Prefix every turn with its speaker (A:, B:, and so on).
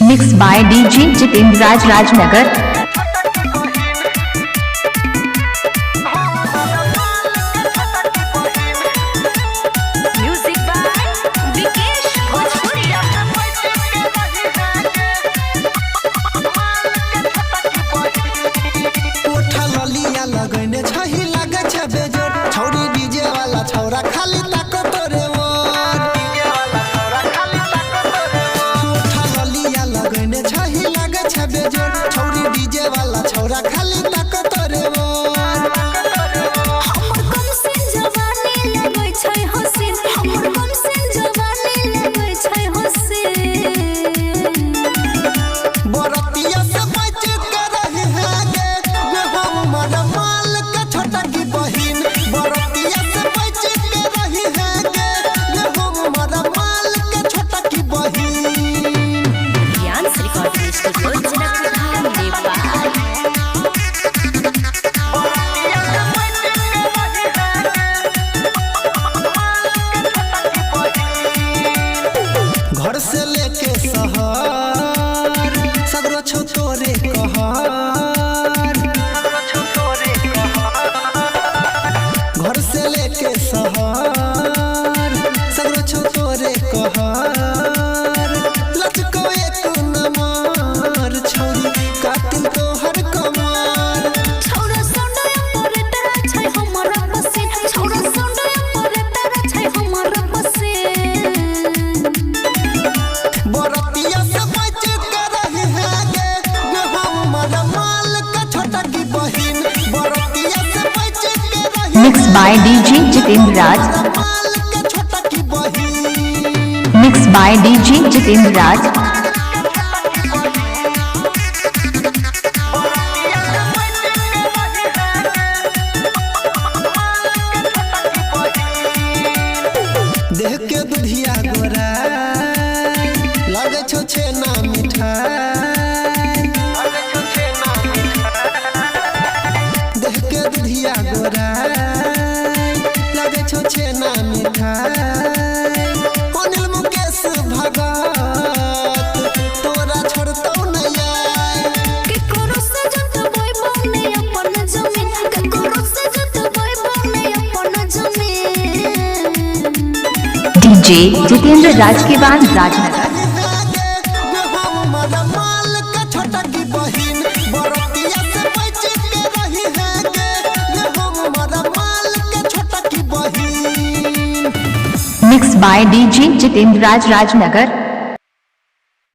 A: Mix by DJ Jitendra Raj Rajnagar.
B: Music by Vikesh Bhojpuriya.
C: कोठा ललिया लगने छही लागे छ बेजोर छौरी डीजे वाला छौरा खाली ताको तोरे ओर। कोठा ललिया लगने छही लागे छ बेजोर छौरी डीजे वाला छौरा खाली ताको तोरे ओर।
B: हमर कम से जवानी लगै छै हसीन, हमर कम से जवानी लगै छै हसीन।
C: बरतिया से बच के रही है गे हमर माल के छोटा की बहिन। बरतिया से बच के रही है गे हमर माल के छोटा की बहिन।
B: ज्ञान रिकॉर्डिंग स्टूडियो जनकपुर नेपाल।
C: घर से लेके शहर सगरो छो तोरे कहर। घर से लेके शहर सगरो छो तोरे कहर। लचको एक नंबर छौरी कातिल तोहर कमर।
B: छौरा सोंडा ऑपरेटर छै हमर पसीन, छौरा सोंडा ऑपरेटर छै हमर पसीन।
C: बरतिया से बच के रही है गे हमर माल के छोटा की बहिन। बरतिया से बच के रही
A: मिक्स बाय डीजे जितेंद्र राज।
C: माल के छोटा की बहिन।
A: मिक्स बाय डीजे जितेंद्र राज।
C: देह के दुधिया गोरा लगे छो छेना मिठाई। देह के दुधिया गोरा लगे छो छेना मिठाई। अनिल मुकेश भगत तोरा छोड़तौ नहीं आए।
B: केकरो से जतबै बने अपन जमीन, केकरो से जतबै बने अपन जमीन।
A: डीजे जितेंद्र राज के बाद राजनगर।
C: हमर माल के छोटा की बहिन। बरतिया से बच के रही है गे हमर माल के छोटा की बहिन।
A: Mix by DJ Jitendra Raj Rajnagar.